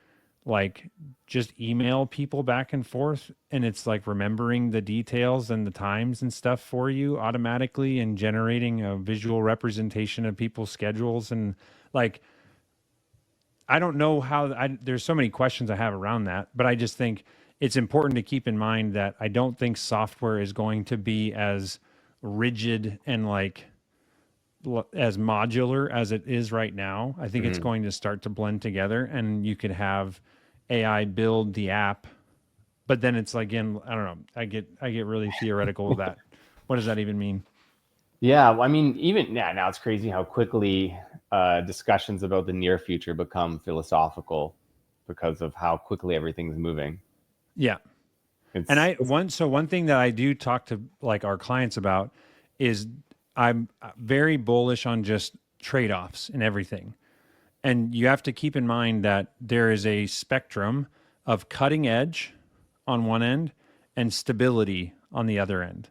like just email people back and forth, and it's like remembering the details and the times and stuff for you automatically, and generating a visual representation of people's schedules? And like, I don't know there's so many questions I have around that, but I just think it's important to keep in mind that I don't think software is going to be as rigid and like as modular as it is right now. I think it's going to start to blend together, and you could have AI build the app, but then it's like, again, I don't know. I get really theoretical with that. What does that even mean? Yeah, I mean, even now it's crazy how quickly discussions about the near future become philosophical because of how quickly everything's moving. Yeah. And one thing that I do talk to like our clients about is I'm very bullish on just trade-offs and everything. And you have to keep in mind that there is a spectrum of cutting edge on one end and stability on the other end.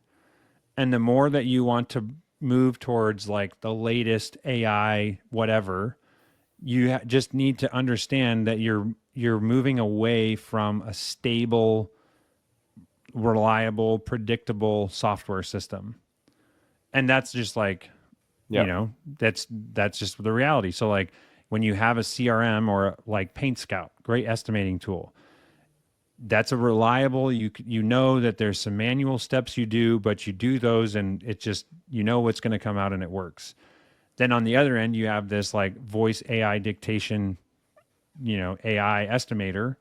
And the more that you want to move towards like the latest AI, whatever, you just need to understand that you're moving away from a stable, reliable, predictable software system. And that's just like, you Yep. know, that's just the reality. So like when you have a CRM or like Paint Scout, great estimating tool, that's a reliable, you know that there's some manual steps you do, but you do those and it just, you know what's going to come out and it works. Then on the other end, you have this like voice AI dictation, AI estimator.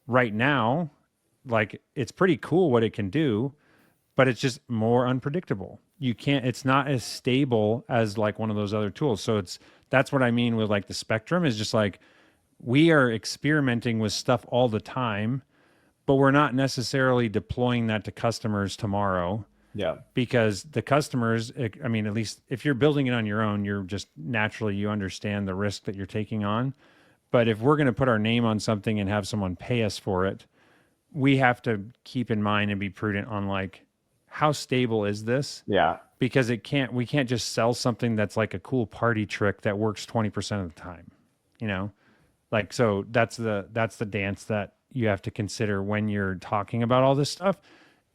Right now, like it's pretty cool what it can do, but it's just more unpredictable. You can't, it's not as stable as like one of those other tools. So that's what I mean with like the spectrum is just like we are experimenting with stuff all the time, but we're not necessarily deploying that to customers tomorrow Yeah. because the customers, I mean, at least if you're building it on your own, you're just naturally, you understand the risk that you're taking on. But if we're going to put our name on something and have someone pay us for it, we have to keep in mind and be prudent on like, how stable is this? Yeah. Because we can't just sell something that's like a cool party trick that works 20% of the time, you know? Like, so that's the dance that you have to consider when you're talking about all this stuff.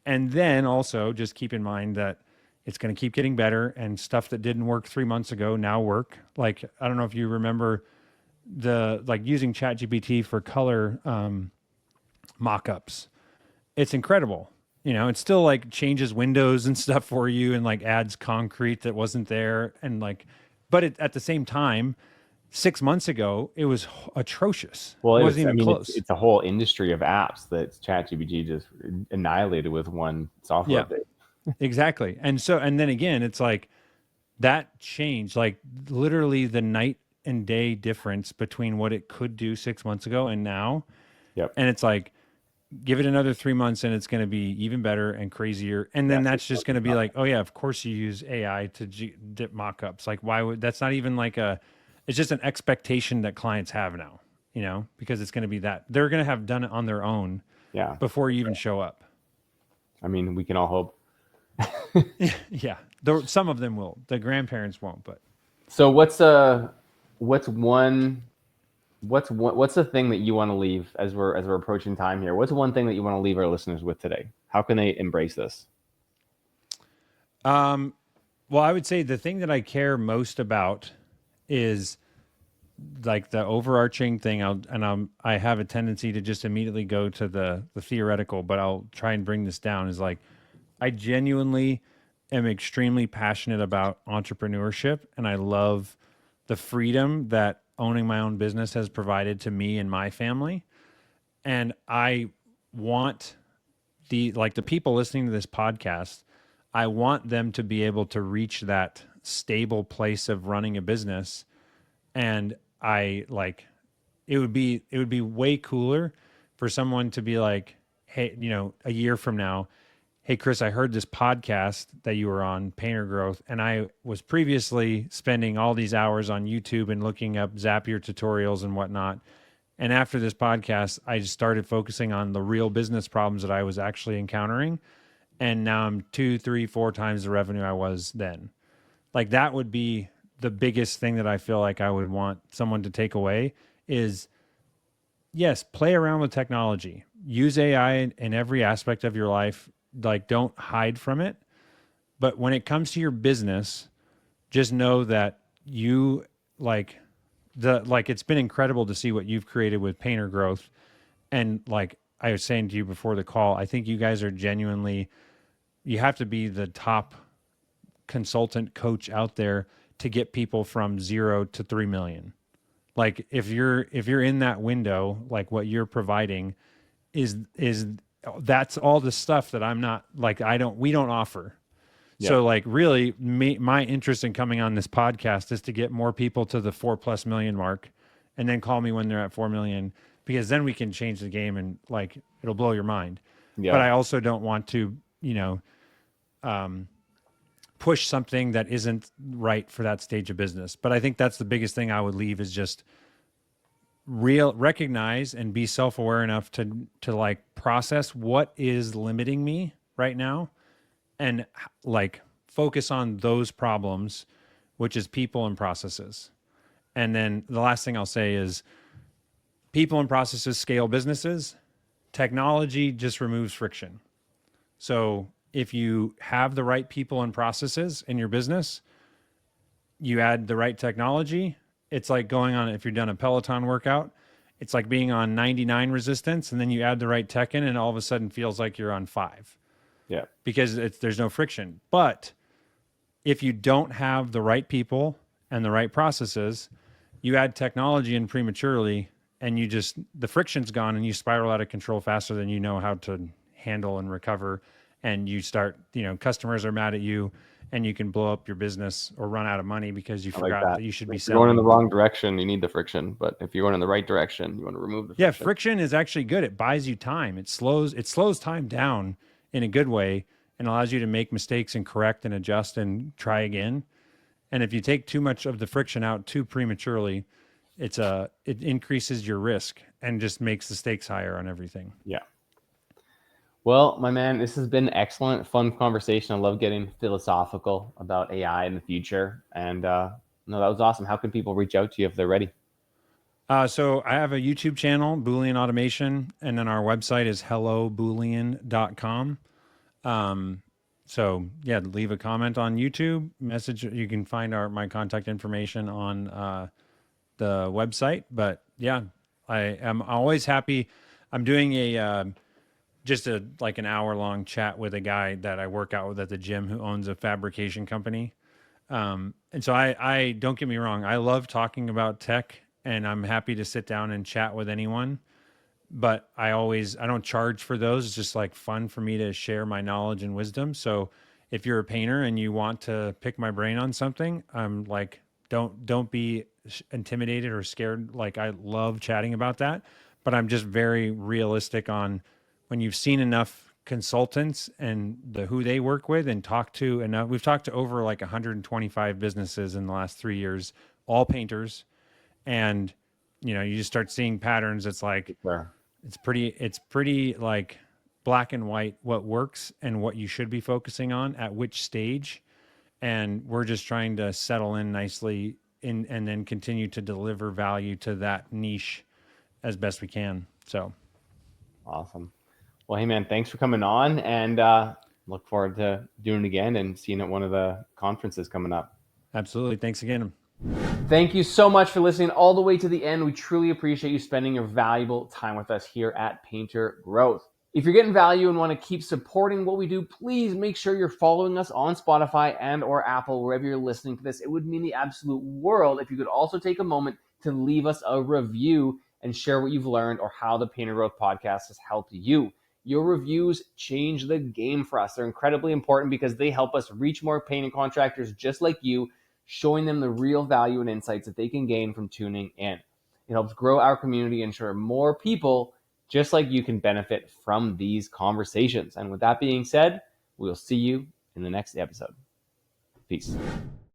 And then also just keep in mind that it's going to keep getting better and stuff that didn't work 3 months ago now work. Like, I don't know if you remember the like using ChatGPT for color mock-ups. It's incredible. It still like changes windows and stuff for you and like adds concrete that wasn't there and like, but at the same time, 6 months ago, it was atrocious. Well, It wasn't I even mean, close. it's a whole industry of apps that ChatGPT just annihilated with one software Yeah, update. exactly. And then again, it's like that change, like literally the night and day difference between what it could do 6 months ago and now. Yep. And it's like, give it another 3 months and it's going to be even better and crazier. And Yeah. then that's 6 months just going is to be not like, oh yeah, of course you use AI to dip mock-ups. Like why would, that's not even like it's just an expectation that clients have now, because it's going to be that they're going to have done it on their own Yeah. before you even show up. I mean, we can all hope. Yeah. Some of them will, the grandparents won't, but So what's one what's the thing that you want to leave as we're approaching time here? What's one thing that you want to leave our listeners with today? How can they embrace this? well, I would say the thing that I care most about is like the overarching thing. I have a tendency to just immediately go to the theoretical, but I'll try and bring this down is like, I genuinely am extremely passionate about entrepreneurship and I love the freedom that owning my own business has provided to me and my family. And I want the people listening to this podcast, I want them to be able to reach that stable place of running a business. And I like it would be way cooler for someone to be like, hey, a year from now, hey Chris, I heard this podcast that you were on, Painter Growth, and I was previously spending all these hours on YouTube and looking up Zapier tutorials and whatnot. And after this podcast, I just started focusing on the real business problems that I was actually encountering. And now I'm 2, 3, 4 times the revenue I was then. Like that would be the biggest thing that I feel like I would want someone to take away is yes, play around with technology. Use AI in every aspect of your life. Like don't hide from it. But when it comes to your business, just know that you like it's been incredible to see what you've created with Painter Growth. And like I was saying to you before the call, I think you guys are genuinely, you have to be the top consultant coach out there to get people from 0 to 3 million. Like if you're in that window, like what you're providing is that's all the stuff that I'm not like, we don't offer. So Yep. like really my interest in coming on this podcast is to get more people to the 4+ million mark and then call me when they're at 4 million, because then we can change the game and like, it'll blow your mind. But Yeah. I also don't want to, push something that isn't right for that stage of business. But I think that's the biggest thing I would leave is just recognize and be self-aware enough to like process what is limiting me right now and like focus on those problems, which is people and processes. And then the last thing I'll say is People and processes scale businesses. Technology just removes friction. So if you have the right people and processes in your business, you add the right technology. It's like going on, if you've done a Peloton workout, it's like being on 99 resistance, and then you add the right tech in, and all of a sudden feels like you're on 5 Yeah. because there's no friction. But if you don't have the right people and the right processes, you add technology in prematurely, and the friction's gone, and you spiral out of control faster than you know how to handle and recover. And you start, customers are mad at you, and you can blow up your business or run out of money because you I like forgot that. that you should be If you're going in the selling. wrong direction, you need the friction. But if you're going in the right direction, you want to remove the Yeah, friction. friction is actually good. It buys you time. It slows time down in a good way and allows you to make mistakes and correct and adjust and try again. And if you take too much of the friction out too prematurely, it increases your risk and just makes the stakes higher on everything. Yeah. Well, my man, this has been excellent, fun conversation. I love getting philosophical about AI in the future. And no, that was awesome. How can people reach out to you if they're ready? So I have a YouTube channel, Boolean Automation, and then our website is helloboolean.com. So yeah, leave a comment on YouTube, message. You can find my contact information on the website. But yeah, I am always happy. I'm doing just like an hour long chat with a guy that I work out with at the gym who owns a fabrication company. And so I don't get me wrong, I love talking about tech, and I'm happy to sit down and chat with anyone. But I don't charge for those. It's just like fun for me to share my knowledge and wisdom. So if you're a painter and you want to pick my brain on something, I'm like, don't be intimidated or scared. Like, I love chatting about that, but I'm just very realistic on when you've seen enough consultants and who they work with and talked to enough. We've talked to over like 125 businesses in the last 3 years, all painters. And you just start seeing patterns. It's like, Sure. it's pretty like black and white what works and what you should be focusing on at which stage. And we're just trying to settle in nicely and then continue to deliver value to that niche as best we can. So Awesome. Well, hey, man, thanks for coming on. And look forward to doing it again and seeing at one of the conferences coming up. absolutely. Thanks again. Thank you so much for listening all the way to the end. We truly appreciate you spending your valuable time with us here at Painter Growth. If you're getting value and want to keep supporting what we do, please make sure you're following us on Spotify and or Apple, wherever you're listening to this. It would mean the absolute world if you could also take a moment to leave us a review and share what you've learned or how the Painter Growth podcast has helped you. Your reviews change the game for us. They're incredibly important because they help us reach more painting contractors just like you, showing them the real value and insights that they can gain from tuning in. It helps grow our community and ensure more people just like you can benefit from these conversations. And with that being said, we'll see you in the next episode. Peace.